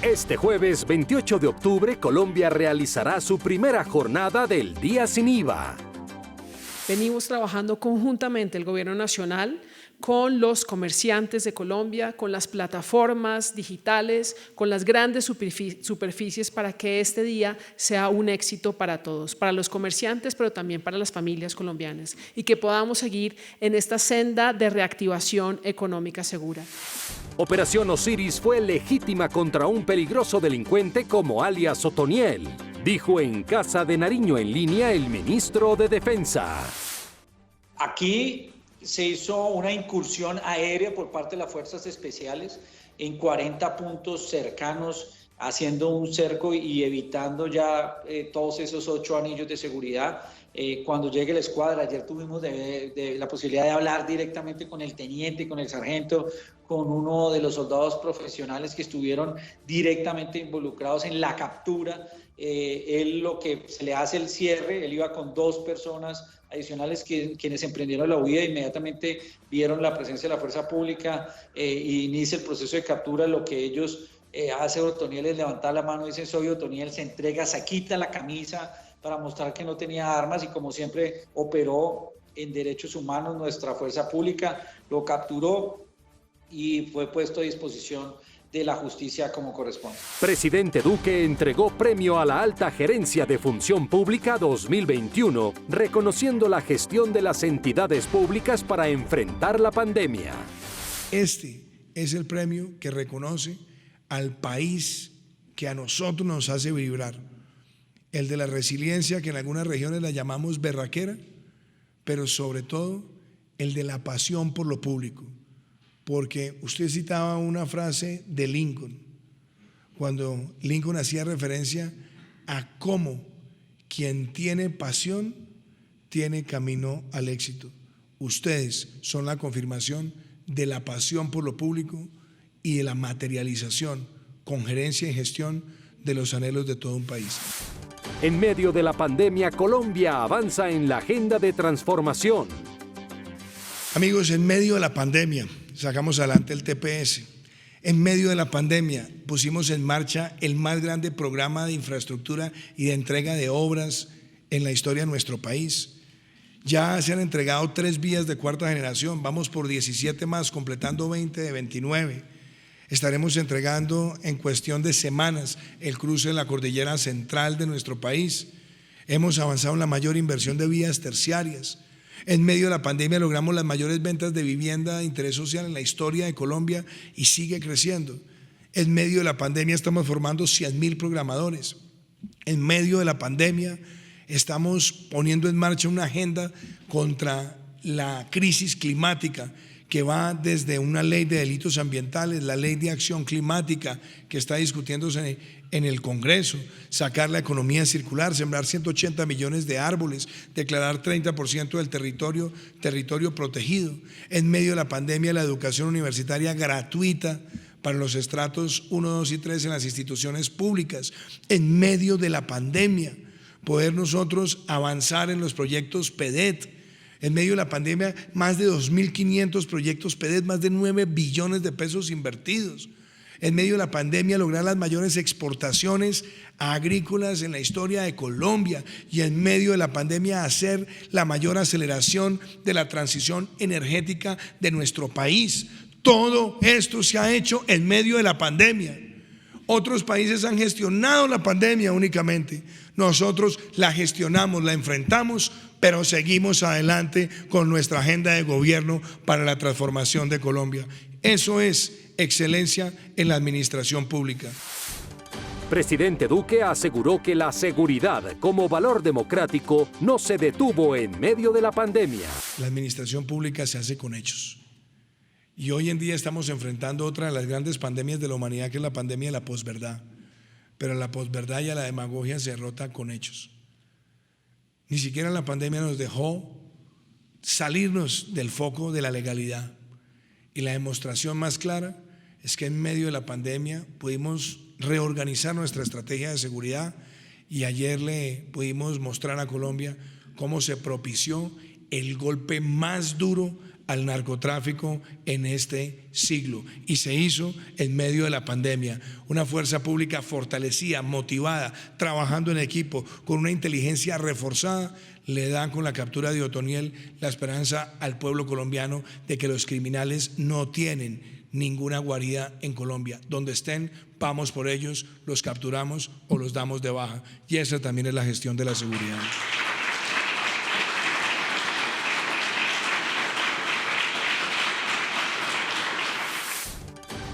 Este jueves 28 de octubre, Colombia realizará su primera jornada del Día Sin IVA. Venimos trabajando conjuntamente el Gobierno Nacional con los comerciantes de Colombia, con las plataformas digitales, con las grandes superficies para que este día sea un éxito para todos, para los comerciantes, pero también para las familias colombianas, y que podamos seguir en esta senda de reactivación económica segura. Operación Osiris fue legítima contra un peligroso delincuente como alias Otoniel, dijo en Casa de Nariño en línea el ministro de Defensa. Aquí se hizo una incursión aérea por parte de las Fuerzas Especiales en 40 puntos cercanos, haciendo un cerco y evitando ya todos esos 8 anillos de seguridad. Cuando llegue la escuadra, ayer tuvimos la posibilidad de hablar directamente con el teniente, con el sargento, con uno de los soldados profesionales que estuvieron directamente involucrados en la captura. Él lo que se le hace el cierre, él iba con 2 personas adicionales quienes emprendieron la huida, inmediatamente vieron la presencia de la fuerza pública e inicia el proceso de captura. Lo que ellos hace Otoniel es levantar la mano, dice soy Otoniel, se entrega, se quita la camisa para mostrar que no tenía armas y como siempre operó en derechos humanos nuestra fuerza pública, lo capturó y fue puesto a disposición de la justicia como corresponde. Presidente Duque entregó premio a la Alta Gerencia de Función Pública 2021, reconociendo la gestión de las entidades públicas para enfrentar la pandemia. Este es el premio que reconoce al país que a nosotros nos hace vibrar, el de la resiliencia, que en algunas regiones la llamamos berraquera, pero sobre todo el de la pasión por lo público. Porque usted citaba una frase de Lincoln, cuando Lincoln hacía referencia a cómo quien tiene pasión tiene camino al éxito. Ustedes son la confirmación de la pasión por lo público y de la materialización con gerencia y gestión de los anhelos de todo un país. En medio de la pandemia, Colombia avanza en la agenda de transformación. Amigos, en medio de la pandemia sacamos adelante el TPS. En medio de la pandemia pusimos en marcha el más grande programa de infraestructura y de entrega de obras en la historia de nuestro país. Ya se han entregado 3 vías de cuarta generación, vamos por 17 más, completando 20 de 29. Estaremos entregando en cuestión de semanas el cruce de la cordillera central de nuestro país. Hemos avanzado en la mayor inversión de vías terciarias. En medio de la pandemia logramos las mayores ventas de vivienda de interés social en la historia de Colombia y sigue creciendo. En medio de la pandemia estamos formando 100.000 programadores. En medio de la pandemia estamos poniendo en marcha una agenda contra la crisis climática que va desde una ley de delitos ambientales, la ley de acción climática que está discutiéndose en el Congreso, sacar la economía circular, sembrar 180 millones de árboles, declarar 30% del territorio protegido. En medio de la pandemia, la educación universitaria gratuita para los estratos 1, 2 y 3 en las instituciones públicas. En medio de la pandemia, poder nosotros avanzar en los proyectos PEDET. En medio de la pandemia, más de 2.500 proyectos PEDET, más de 9 billones de pesos invertidos. En medio de la pandemia, lograr las mayores exportaciones agrícolas en la historia de Colombia y en medio de la pandemia hacer la mayor aceleración de la transición energética de nuestro país. Todo esto se ha hecho en medio de la pandemia. Otros países han gestionado la pandemia únicamente. Nosotros la gestionamos, la enfrentamos, pero seguimos adelante con nuestra agenda de gobierno para la transformación de Colombia. Eso es excelencia en la administración pública. Presidente Duque aseguró que la seguridad como valor democrático no se detuvo en medio de la pandemia. La administración pública se hace con hechos. Y hoy en día estamos enfrentando otra de las grandes pandemias de la humanidad, que es la pandemia de la posverdad. Pero la posverdad y la demagogia se derrota con hechos. Ni siquiera la pandemia nos dejó salirnos del foco de la legalidad. Y la demostración más clara es que en medio de la pandemia pudimos reorganizar nuestra estrategia de seguridad y ayer le pudimos mostrar a Colombia cómo se propició el golpe más duro al narcotráfico en este siglo. Y se hizo en medio de la pandemia. Una fuerza pública fortalecida, motivada, trabajando en equipo, con una inteligencia reforzada, le dan con la captura de Otoniel la esperanza al pueblo colombiano de que los criminales no tienen ninguna guarida en Colombia. Donde estén, vamos por ellos, los capturamos o los damos de baja. Y esa también es la gestión de la seguridad.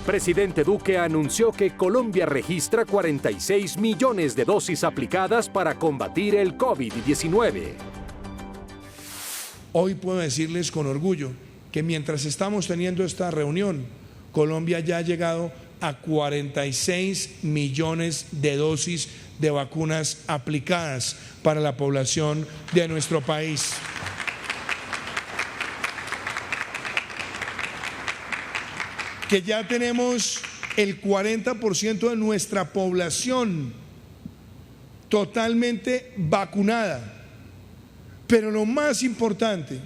Presidente Duque anunció que Colombia registra 46 millones de dosis aplicadas para combatir el COVID-19. Hoy puedo decirles con orgullo que mientras estamos teniendo esta reunión, Colombia ya ha llegado a 46 millones de dosis de vacunas aplicadas para la población de nuestro país. Que ya tenemos el 40% de nuestra población totalmente vacunada. Pero lo más importante,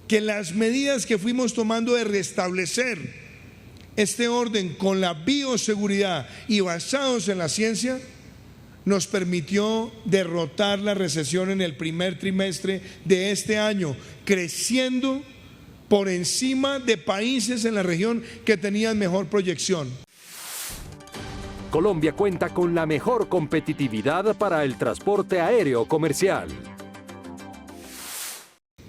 que las medidas que fuimos tomando de restablecer este orden con la bioseguridad y basados en la ciencia, nos permitió derrotar la recesión en el primer trimestre de este año, creciendo por encima de países en la región que tenían mejor proyección. Colombia cuenta con la mejor competitividad para el transporte aéreo comercial.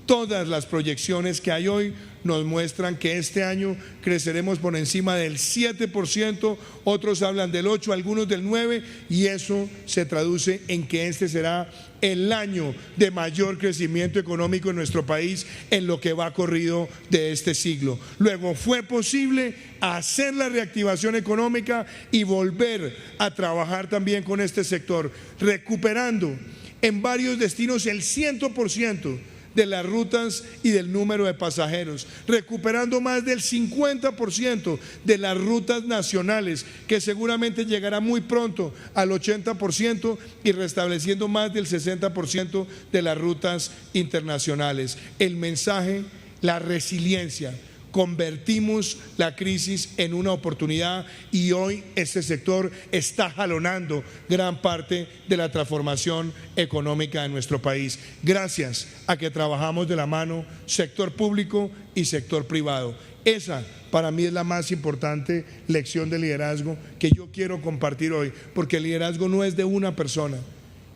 Todas las proyecciones que hay hoy nos muestran que este año creceremos por encima del 7%, otros hablan del 8%, algunos del 9%, y eso se traduce en que este será el año de mayor crecimiento económico en nuestro país en lo que va corrido de este siglo. Luego fue posible hacer la reactivación económica y volver a trabajar también con este sector, recuperando en varios destinos el 100% de las rutas y del número de pasajeros, recuperando más del 50% de las rutas nacionales, que seguramente llegará muy pronto al 80%, y restableciendo más del 60% de las rutas internacionales. El mensaje, la resiliencia. Convertimos la crisis en una oportunidad y hoy este sector está jalonando gran parte de la transformación económica de nuestro país, gracias a que trabajamos de la mano sector público y sector privado. Esa para mí es la más importante lección de liderazgo que yo quiero compartir hoy, porque el liderazgo no es de una persona,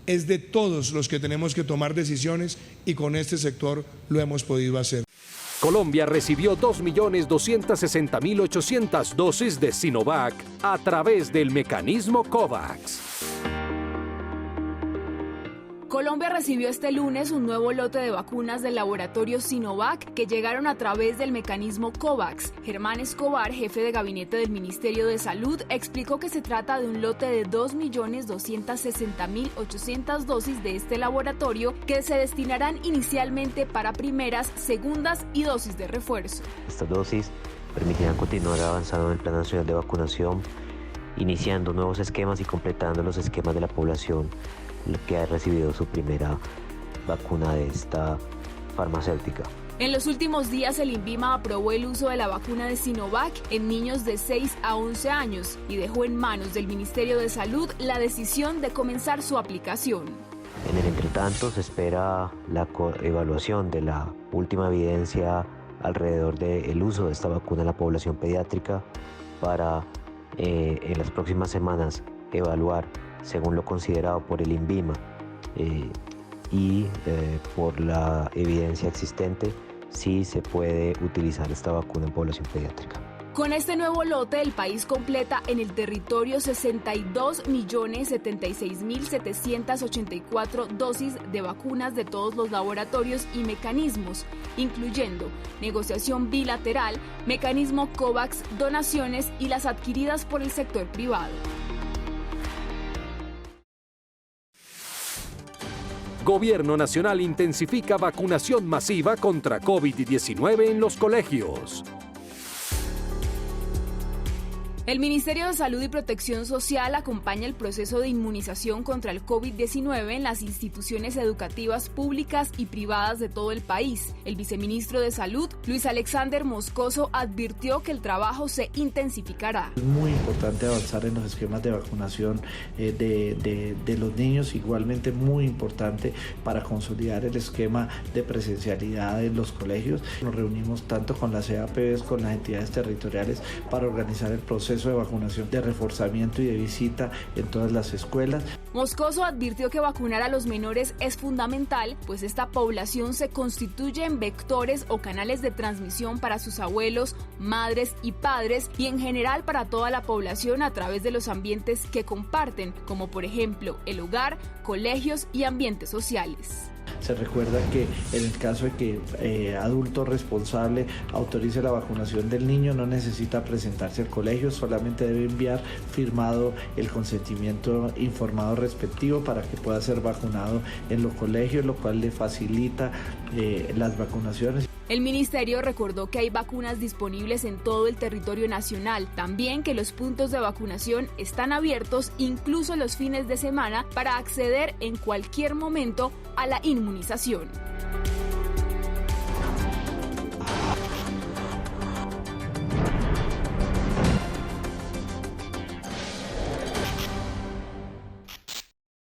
es de todos los que tenemos que tomar decisiones, y con este sector lo hemos podido hacer. Colombia recibió 2.260.800 dosis de Sinovac a través del mecanismo COVAX. Colombia recibió este lunes un nuevo lote de vacunas del laboratorio Sinovac que llegaron a través del mecanismo COVAX. Germán Escobar, jefe de gabinete del Ministerio de Salud, explicó que se trata de un lote de 2.260.800 dosis de este laboratorio que se destinarán inicialmente para primeras, segundas y dosis de refuerzo. Estas dosis permitirán continuar avanzando en el Plan Nacional de Vacunación, iniciando nuevos esquemas y completando los esquemas de la población que ha recibido su primera vacuna de esta farmacéutica. En los últimos días, el INVIMA aprobó el uso de la vacuna de Sinovac en niños de 6 a 11 años y dejó en manos del Ministerio de Salud la decisión de comenzar su aplicación. En el entretanto, se espera la evaluación de la última evidencia alrededor del uso de esta vacuna en la población pediátrica para en las próximas semanas evaluar, según lo considerado por el INVIMA y por la evidencia existente, si se puede utilizar esta vacuna en población pediátrica. Con este nuevo lote, el país completa en el territorio 62.076.784 dosis de vacunas de todos los laboratorios y mecanismos, incluyendo negociación bilateral, mecanismo COVAX, donaciones y las adquiridas por el sector privado. Gobierno Nacional intensifica vacunación masiva contra COVID-19 en los colegios. El Ministerio de Salud y Protección Social acompaña el proceso de inmunización contra el COVID-19 en las instituciones educativas públicas y privadas de todo el país. El viceministro de Salud, Luis Alexander Moscoso, advirtió que el trabajo se intensificará. Es muy importante avanzar en los esquemas de vacunación de los niños, igualmente muy importante para consolidar el esquema de presencialidad en los colegios. Nos reunimos tanto con las EAPs, con las entidades territoriales para organizar el proceso de vacunación, de reforzamiento y de visita en todas las escuelas. Moscoso advirtió que vacunar a los menores es fundamental, pues esta población se constituye en vectores o canales de transmisión para sus abuelos, madres y padres y en general para toda la población a través de los ambientes que comparten, como por ejemplo el hogar, colegios y ambientes sociales. Se recuerda que en el caso de que adulto responsable autorice la vacunación del niño, no necesita presentarse al colegio, solamente debe enviar firmado el consentimiento informado respectivo para que pueda ser vacunado en los colegios, lo cual le facilita las vacunaciones. El ministerio recordó que hay vacunas disponibles en todo el territorio nacional, también que los puntos de vacunación están abiertos incluso los fines de semana para acceder en cualquier momento a la inmunización.